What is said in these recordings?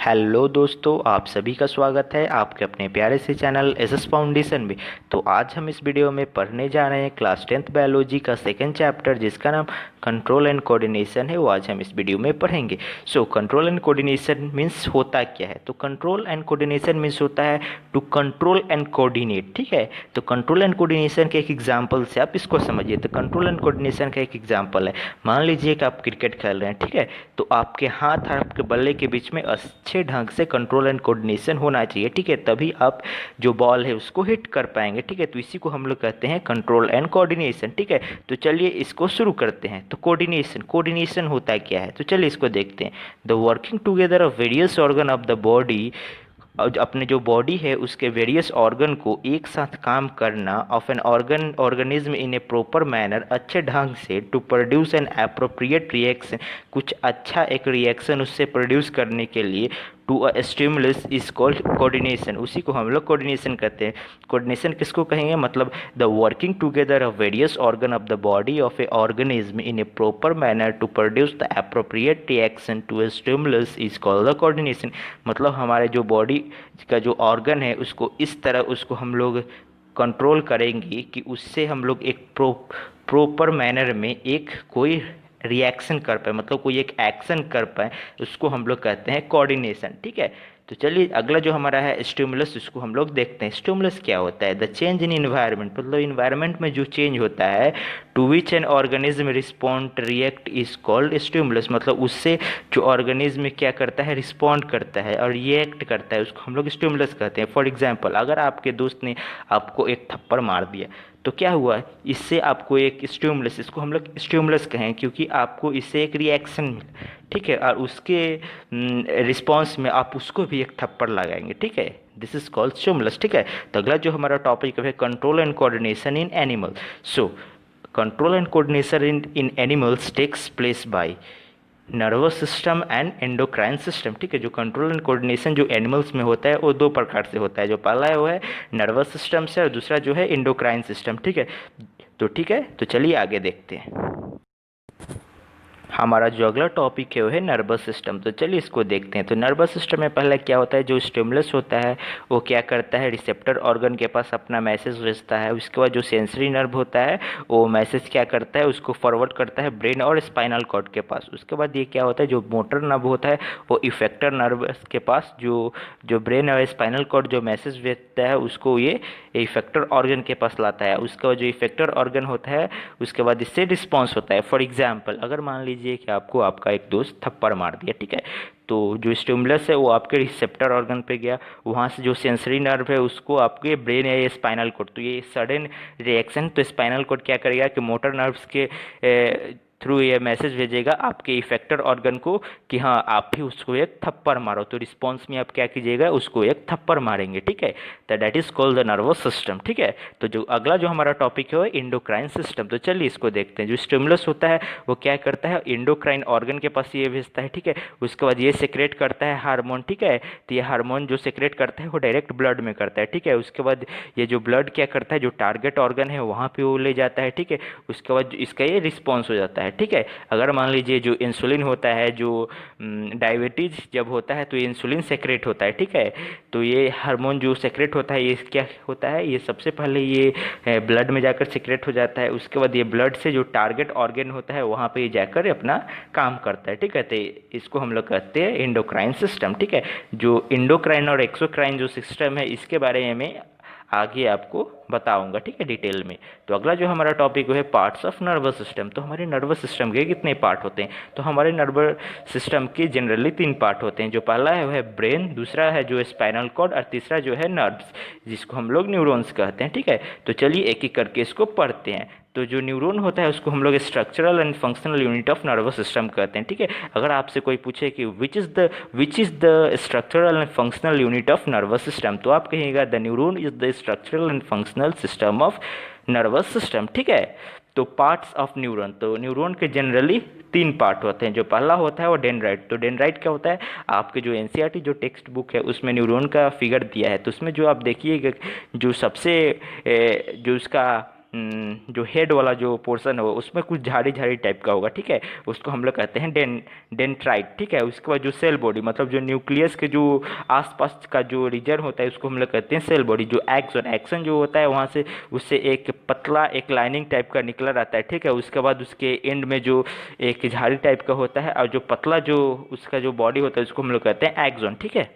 Hello दोस्तों, आप सभी का स्वागत है आपके अपने प्यारे से चैनल एसएस फाउंडेशन में। तो आज हम इस वीडियो में पढ़ने जा रहे हैं क्लास 10th बायोलॉजी का सेकंड चैप्टर जिसका नाम कंट्रोल एंड कोऑर्डिनेशन है। वो आज हम इस वीडियो में पढ़ेंगे। सो कंट्रोल एंड कोऑर्डिनेशन मीन्स होता क्या है? तो कंट्रोल एंड कोऑर्डिनेशन मीन्स होता है टू कंट्रोल एंड कोऑर्डिनेट। ठीक है, तो कंट्रोल एंड कोऑर्डिनेशन के एक एग्जाम्पल से आप इसको समझिए। तो कंट्रोल एंड कोऑर्डिनेशन का एक एग्जाम्पल है, मान लीजिए कि आप क्रिकेट खेल रहे हैं। ठीक है, तो आपके हाथ और आपके बल्ले के बीच में अच्छे ढंग से कंट्रोल एंड कोऑर्डिनेशन होना चाहिए। ठीक है, तभी आप जो बॉल है उसको हिट कर पाएंगे। ठीक है, तो इसी को हम लोग कहते हैं कंट्रोल एंड कोऑर्डिनेशन। ठीक है, तो चलिए इसको शुरू करते हैं। तो कोऑर्डिनेशन कोऑर्डिनेशन होता क्या है? तो चलिए इसको देखते हैं। The working together of various organ of the body, और अपने जो बॉडी है उसके वेरियस ऑर्गन को एक साथ काम करना of an organism in a proper manner, अच्छे ढंग से, to produce an appropriate reaction, कुछ अच्छा एक रिएक्शन उससे प्रोड्यूस करने के लिए, to a stimulus is called coordination. उसी को हम लोग कोऑर्डिनेशन कहते हैं। कोऑर्डिनेशन किसको कहेंगे? मतलब the working together of various organ of the body of a organism in a proper manner to produce the appropriate reaction to a stimulus is called the coordination. मतलब हमारे जो बॉडी का जो ऑर्गन है उसको इस तरह उसको हम लोग कंट्रोल करेंगे कि उससे हम लोग एक प्रॉपर मैनर में एक कोई रिएक्शन कर पाए, मतलब कोई एक एक्शन कर पाए, उसको हम लोग कहते हैं कोऑर्डिनेशन। ठीक है, तो चलिए अगला जो हमारा है स्टिमुलस, उसको हम लोग देखते हैं। स्टिमुलस क्या होता है? द चेंज इन इन्वायरमेंट, मतलब इन्वायरमेंट में जो चेंज होता है, to which an organism respond react is called stimulus. मतलब उससे जो ऑर्गेनिज्म क्या करता है, रिस्पॉन्ड करता है और रिएक्ट करता है, उसको हम लोग स्टिमुलस कहते हैं। फॉर एग्जाम्पल, अगर आपके दोस्त ने आपको एक थप्पड़ मार दिया तो क्या हुआ? इससे आपको एक स्टिमुलस, इसको हम लोग स्टिमुलस कहें क्योंकि आपको इससे एक रिएक्शन मिला। ठीक है, और उसके रिस्पॉन्स में आप उसको भी एक थप्पड़ लगाएंगे। ठीक है, दिस इज कॉल्ड स्टिमुलस। ठीक है, तो अगला जो हमारा टॉपिक है control and coordination in animal. So control and coordination in animals takes place by nervous system and endocrine system. ठीक है, जो कंट्रोल एंड कोऑर्डिनेशन जो एनिमल्स में होता है वो दो प्रकार से होता है। जो पहला है वो है नर्वस सिस्टम से और दूसरा जो है एंडोक्राइन सिस्टम। ठीक है, तो चलिए आगे देखते हैं। हमारा जो अगला टॉपिक है वो है नर्वस सिस्टम। तो चलिए इसको देखते हैं। तो नर्वस सिस्टम में पहले क्या होता है, जो स्टिमुलस होता है वो क्या करता है, रिसेप्टर ऑर्गन के पास अपना मैसेज भेजता है। उसके बाद जो सेंसरी नर्व होता है वो मैसेज क्या करता है, उसको फॉरवर्ड करता है ब्रेन और स्पाइनल कॉर्ड के पास। उसके बाद ये क्या होता है, जो मोटर नर्व होता है वो इफेक्टर नर्व के पास, जो जो ब्रेन और स्पाइनल कॉर्ड जो मैसेज भेजता है उसको ये इफेक्टर ऑर्गन के पास लाता है। उसके बाद जो इफेक्टर ऑर्गन होता है उसके बाद इससे रिस्पॉन्स होता है। फॉर एग्जाम्पल, अगर मान लीजिए कि आपको आपका एक दोस्त थप्पड़ मार दिया, ठीक है, तो जो स्टिमुलस है वो आपके रिसेप्टर ऑर्गन पे गया, वहाँ से जो सेंसरी नर्व है उसको आपके ब्रेन या स्पाइनल कोड, तो ये सडन रिएक्शन, तो स्पाइनल कोड क्या करेगा कि मोटर नर्व्स के थ्रू ये मैसेज भेजेगा आपके इफेक्टर ऑर्गन को कि हाँ आप भी उसको एक थप्पड़ मारो। तो रिस्पॉन्स में आप क्या कीजिएगा, उसको एक थप्पड़ मारेंगे। ठीक है, तो that is called the nervous system. ठीक है, तो जो अगला जो हमारा टॉपिक है वो एंडोक्राइन सिस्टम। तो चलिए इसको देखते हैं। जो स्टिमुलस होता है वो क्या करता है, एंडोक्राइन ऑर्गन के पास ये भेजता है। ठीक है, उसके बाद ये सेक्रेट करता है हार्मोन। ठीक है, तो ये हार्मोन जो सेक्रेट करता है वो डायरेक्ट ब्लड में करता है। ठीक है, उसके बाद ये जो ब्लड क्या करता है, जो टारगेट ऑर्गन है वहाँ पे वो ले जाता है। ठीक है, उसके बाद इसका ये रिस्पॉन्स हो जाता है। ठीक है, अगर मान लीजिए जो इंसुलिन होता है, जो डायबिटीज जब होता है तो ये इंसुलिन सेक्रेट होता है। ठीक है, तो ये हार्मोन जो सेक्रेट होता है ये क्या होता है, ये सबसे पहले ये ब्लड में जाकर सेक्रेट हो जाता है। उसके बाद ये ब्लड से जो टारगेट ऑर्गन होता है वहाँ पे ये जाकर अपना काम करता है। ठीक है, तो इसको हम लोग कहते हैं एंडोक्राइन सिस्टम। ठीक है, जो एंडोक्राइन और एक्सोक्राइन जो सिस्टम है इसके बारे में आगे आपको बताऊंगा। ठीक है, डिटेल में। तो अगला जो हमारा टॉपिक है पार्ट्स ऑफ नर्वस सिस्टम। तो हमारे नर्वस सिस्टम के कितने पार्ट होते हैं? तो हमारे नर्वस सिस्टम के जनरली 3 पार्ट होते हैं। जो पहला है वो है ब्रेन, दूसरा है जो स्पाइनल कॉर्ड और तीसरा जो है नर्व्स, जिसको हम लोग न्यूरॉन्स कहते हैं। ठीक है, तो चलिए एक एक करके इसको पढ़ते हैं। तो जो न्यूरॉन होता है उसको हम लोग structural and functional unit of nervous system कहते हैं। ठीक है, अगर आपसे कोई पूछे कि which is the structural and functional unit of nervous system, तो आप कहिएगा the neuron is the structural and functional system of nervous system. ठीक है, तो पार्ट्स ऑफ न्यूरॉन, तो न्यूरॉन के जनरली 3 पार्ट होते हैं। जो पहला होता है वो डेंड्राइट। तो डेंड्राइट क्या होता है, आपके जो एनसीईआरटी जो टेक्स्ट बुक है उसमें न्यूरॉन का फिगर दिया है, तो उसमें जो आप देखिएगा जो सबसे जो उसका जो हेड वाला जो पोर्शन है उसमें कुछ झाड़ी झाड़ी टाइप का होगा, ठीक है, उसको हम लोग कहते हैं डेंड्राइट, ठीक है। उसके बाद जो सेल बॉडी मतलब जो न्यूक्लियस के जो आसपास का जो रीजन होता है उसको हम लोग कहते हैं सेल बॉडी। जो एक्सन एक्सन जो होता है वहाँ से उससे एक पतला एक लाइनिंग टाइप का निकला रहता है, ठीक है। उसके बाद उसके एंड में जो एक झाड़ी टाइप का होता है और जो पतला जो उसका जो बॉडी होता है उसको हम लोग कहते हैं एक्सोन, ठीक है।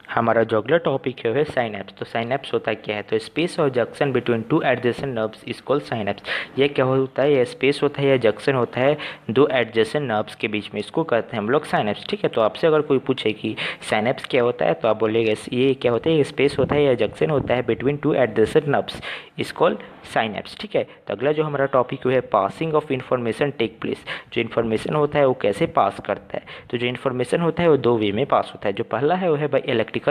हमारा जो अगला टॉपिक है साइनेप्स। तो साइनेप्स होता क्या है, तो स्पेस और junction between two adjacent nerves is called synapse. ये क्या होता है, ये स्पेस होता है या जंक्शन होता है दो एडजेसेंट नर्व्स के बीच में, इसको कहते हैं हम लोग साइनेप्स, ठीक है। तो आपसे अगर कोई पूछे कि साइनेप्स क्या होता है तो आप बोलेंगे ये क्या होता है, ये स्पेस होता है या जंक्शन होता है between two adjacent nerves is called synapse, ठीक है। तो अगला जो हमारा टॉपिक है passing of information take place. जो इन्फॉर्मेशन होता है वो कैसे पास करता है, तो जो इन्फॉर्मेशन होता है वो दो वे में पास होता है। जो पहला है वो है बाई इलेक्ट्रिकल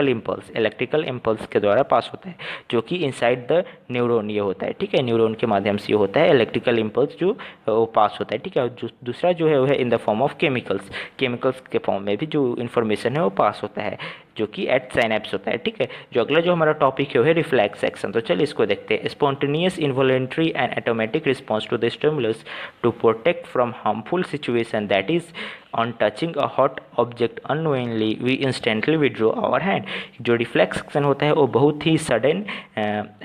इम्पल्स के द्वारा पास होता है जो कि इनसाइड द न्यूरॉन ये होता है, ठीक है। न्यूरॉन के माध्यम से ये होता है इलेक्ट्रिकल इम्पल्स जो वो पास होता है, ठीक है। और दूसरा जो है वो है in the form of chemicals के फॉर्म में भी जो इन्फॉर्मेशन है वो पास होता है जो कि एट साइनेप्स होता है, ठीक है। जो अगला जो हमारा टॉपिक है वो है रिफ्लेक्स एक्शन। तो चलिए इसको देखते हैं। Spontaneous involuntary and automatic response to the stimulus to protect from harmful situation that is on touching a hot object unknowingly we instantly withdraw our hand. जो रिफ्लेक्स एक्शन होता है वो बहुत ही सडन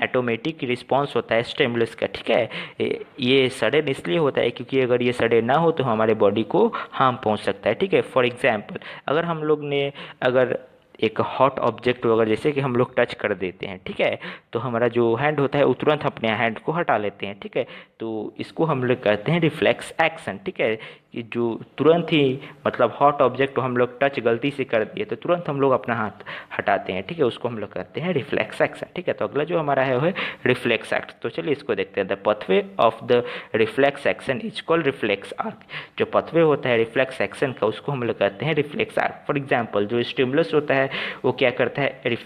ऑटोमेटिक रिस्पॉन्स होता है stimulus का, ठीक है। ये सडन इसलिए होता है क्योंकि अगर ये सडन ना हो तो हमारे बॉडी को हार्म पहुंच सकता है, ठीक है। फॉर एग्जाम्पल अगर हम लोग ने अगर एक हॉट ऑब्जेक्ट वगैरह जैसे कि हम लोग टच कर देते हैं, ठीक है, तो हमारा जो हैंड होता है वो तुरंत अपने हैंड को हटा लेते हैं, ठीक है। तो इसको हम लोग कहते हैं रिफ्लेक्स एक्शन, ठीक है। कि जो तुरंत ही मतलब हॉट ऑब्जेक्ट को हम लोग टच गलती से कर दिए तो तुरंत हम लोग अपना हाथ हटाते हैं, ठीक है, उसको हम लोग कहते हैं रिफ्लेक्स एक्शन, ठीक है। तो अगला जो हमारा है वो है रिफ्लेक्स एक्ट। तो चलिए इसको देखते हैं। The पथवे of the reflex action is called reflex arc. जो पथवे होता है रिफ्लेक्स एक्शन का उसको हम लोग कहते हैं रिफ्लेक्स आर्क। फॉर एग्जाम्पल जो स्टिमुलस होता है वो क्या करता है,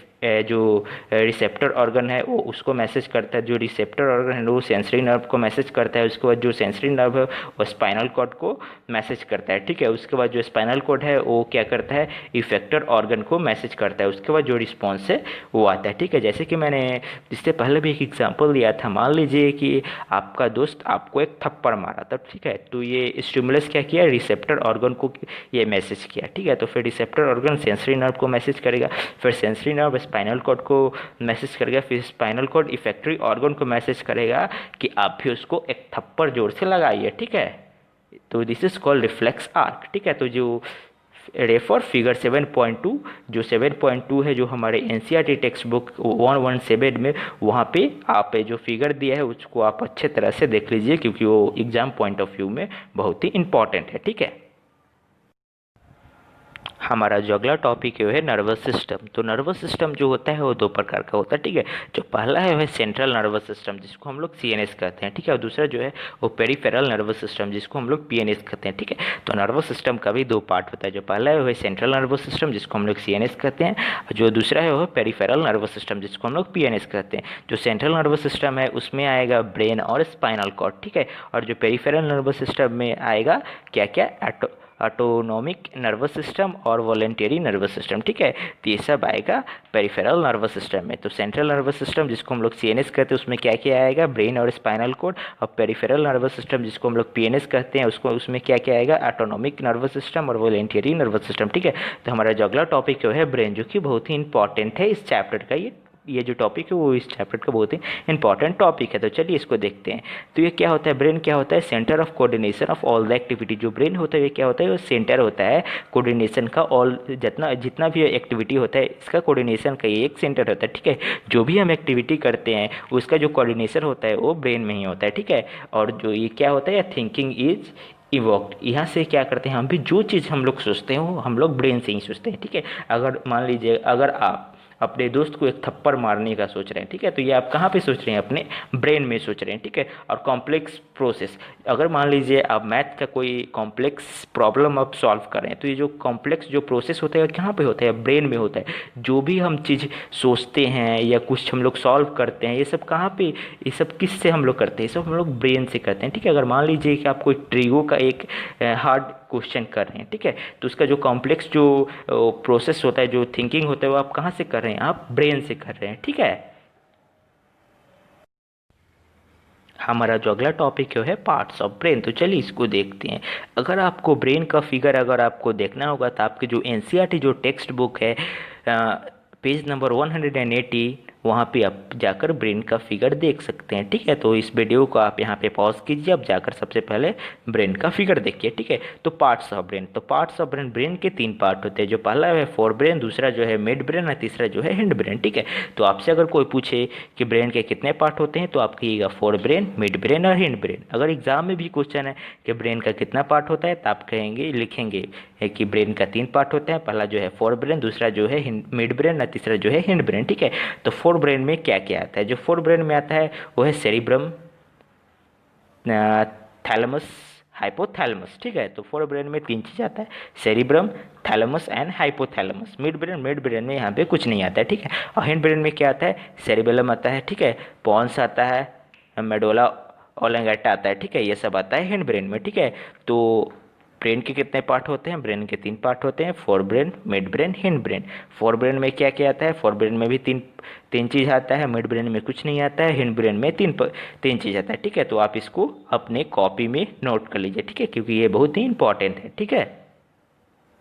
जो रिसेप्टर ऑर्गन है वो उसको मैसेज करता है, जो रिसेप्टर ऑर्गन है वो सेंसरी नर्व को मैसेज करता है, उसके बाद जो सेंसरी नर्व है वो स्पाइनल कॉर्ड को मैसेज करता है, ठीक है। उसके बाद जो स्पाइनल कॉर्ड है वो क्या करता है, इफेक्टर ऑर्गन को मैसेज करता है, उसके बाद जो रिस्पॉन्स है वो आता है, ठीक है। जैसे कि मैंने इससे पहले भी एक एग्जाम्पल दिया था, मान लीजिए कि आपका दोस्त आपको एक थप्पड़ मारा था, ठीक है, तो ये स्टिमुलस क्या किया, रिसेप्टर ऑर्गन को ये मैसेज किया, ठीक है। तो फिर रिसेप्टर ऑर्गन सेंसरी नर्व को मैसेज करेगा, फिर सेंसरी नर्व स्पाइनल कॉर्ड को मैसेज करेगा, फिर स्पाइनल कॉर्ड इफेक्टरी ऑर्गन को मैसेज करेगा कि आप भी उसको एक थप्पड़ जोर से लगाइए, ठीक है। तो this is called reflex arc, ठीक है। तो जो रेफर फिगर 7.2, जो 7.2 है जो हमारे एनसीईआरटी टेक्स्ट बुक 117 में, वहाँ पे आप जो फिगर दिया है उसको आप अच्छे तरह से देख लीजिए क्योंकि वो एग्जाम पॉइंट ऑफ व्यू में बहुत ही इंपॉर्टेंट है, ठीक है। हमारा जो अगला टॉपिक है वो है नर्वस सिस्टम। तो नर्वस सिस्टम जो होता है वो दो प्रकार का होता है, ठीक है। जो पहला है वो है सेंट्रल नर्वस सिस्टम जिसको हम लोग सीएनएस कहते हैं, ठीक है, और दूसरा जो है वो पेरिफेरल नर्वस सिस्टम जिसको हम लोग पीएनएस कहते हैं, ठीक है। तो नर्वस सिस्टम का भी दो पार्ट होता है। जो पहला है वो है सेंट्रल नर्वस सिस्टम जिसको हम लोग सीएनएस कहते हैं, और जो दूसरा है वो है पेरिफेरल नर्वस सिस्टम जिसको हम लोग पीएनएस कहते हैं। जो सेंट्रल नर्वस सिस्टम है उसमें आएगा ब्रेन और स्पाइनल कॉर्ड, ठीक है, और जो पेरिफेरल नर्वस सिस्टम में आएगा क्या क्या, ऑटोनॉमिक नर्वस सिस्टम और वॉलेंटरी नर्वस सिस्टम, ठीक है। तो ये सब आएगा पेरिफेरल नर्वस सिस्टम में। तो सेंट्रल नर्वस सिस्टम जिसको हम लोग सीएनएस कहते हैं उसमें क्या क्या आएगा, ब्रेन और स्पाइनल कॉर्ड, और पेरिफेरल नर्वस सिस्टम जिसको हम लोग पीएनएस कहते हैं उसको उसमें क्या क्या आएगा, ऑटोनॉमिक नर्वस सिस्टम और वॉलेंटरी नर्वस सिस्टम, ठीक है। तो हमारा जो अगला टॉपिक है ब्रेन, जो कि बहुत ही इंपॉर्टेंट है इस चैप्टर का। ये जो टॉपिक है वो इस चैप्टर का बहुत ही इंपॉर्टेंट टॉपिक है। तो चलिए इसको देखते हैं। तो ये क्या होता है, ब्रेन क्या होता है, centre of coordination of all the activity. जो ब्रेन होता है ये क्या होता है, वो सेंटर होता है कोऑर्डिनेशन का, ऑल जितना भी एक्टिविटी होता है इसका कोऑर्डिनेशन का ये एक सेंटर होता है, ठीक है। जो भी हम एक्टिविटी करते हैं उसका जो कोऑर्डिनेशन होता है वो ब्रेन में ही होता है, ठीक है। और जो ये क्या होता है, थिंकिंग इज इवोक्ड, यहाँ से क्या करते हैं हम भी जो चीज़ हम लोग सोचते हैं वो हम लोग ब्रेन से ही सोचते हैं, ठीक है। अगर मान लीजिए अगर आप अपने दोस्त को एक थप्पड़ मारने का सोच रहे हैं, ठीक है, तो ये आप कहाँ पे सोच रहे हैं, अपने ब्रेन में सोच रहे हैं, ठीक है। और कॉम्प्लेक्स प्रोसेस, अगर मान लीजिए आप मैथ का कोई कॉम्प्लेक्स प्रॉब्लम आप सॉल्व कर रहे हैं तो ये जो कॉम्प्लेक्स जो प्रोसेस होता है कहाँ पे होता है, ब्रेन में होता है। जो भी हम चीज़ सोचते हैं या कुछ हम लोग सॉल्व करते हैं ये सब कहाँ पे, ये सब किस से हम लोग करते हैं, ये सब हम लोग ब्रेन से करते हैं, ठीक है। अगर मान लीजिए कि आप कोई ट्रिगो का एक हार्ड क्वेश्चन कर रहे हैं, ठीक है, तो उसका जो कॉम्प्लेक्स जो प्रोसेस होता है, जो थिंकिंग होता है वो आप कहाँ से कर रहे हैं, आप ब्रेन से कर रहे हैं, ठीक है। हमारा जो अगला टॉपिक है पार्ट्स ऑफ ब्रेन। तो चलिए इसको देखते हैं। अगर आपको ब्रेन का फिगर अगर आपको देखना होगा तो आपकी जो एनसीईआरटी जो टेक्स्ट बुक है पेज नंबर 180 वहाँ पे आप जाकर ब्रेन का फिगर देख सकते हैं। ठीक है, तो इस वीडियो को आप यहाँ पे पॉज कीजिए। अब जाकर सबसे पहले ब्रेन का फिगर देखिए। ठीक है, तो पार्ट्स ऑफ ब्रेन, तो पार्ट्स ऑफ ब्रेन, ब्रेन के 3 पार्ट होते हैं। जो पहला है फोर ब्रेन, दूसरा जो है मिड ब्रेन और तीसरा जो है हिंड ब्रेन। ठीक है, तो आपसे अगर कोई पूछे कि ब्रेन के कितने पार्ट होते हैं तो आप कहिएगा फोर ब्रेन, मिड ब्रेन और हिंड ब्रेन। अगर एग्जाम में भी क्वेश्चन है कि ब्रेन का कितना पार्ट होता है तो आप कहेंगे, लिखेंगे कि ब्रेन का 3 पार्ट होते हैं। पहला जो है फोर ब्रेन, दूसरा जो है मिड ब्रेन और तीसरा जो है हिंड ब्रेन। ठीक है, तो फोर ब्रेन में क्या क्या आता है? जो फोर ब्रेन में आता है वो है सेरिब्रम, थैलेमस, हाइपोथैलेमस। ठीक है, तो फोर ब्रेन में 3 चीज आता है, cerebrum, thalamus and hypothalamus. Mid brain में यहाँ पे कुछ नहीं आता है। ठीक है, और हिंड ब्रेन में क्या आता है? सेरिबेलम आता है, ठीक है, पॉन्स आता है, मेडोला ओब्लांगेटा आता है। ठीक है, ये सब आता है हिंड ब्रेन में। ठीक है, तो ब्रेन के कितने पार्ट होते हैं? ब्रेन के 3 पार्ट होते हैं, fore brain, mid brain, hind brain. Fore brain में क्या क्या आता है? फोर ब्रेन में भी तीन तीन चीज आता है, मिड ब्रेन में कुछ नहीं आता है, हिंड ब्रेन में तीन चीज आता है। ठीक है, तो आप इसको अपने कॉपी में नोट कर लीजिए। ठीक है, क्योंकि ये बहुत ही इंपॉर्टेंट है। ठीक है।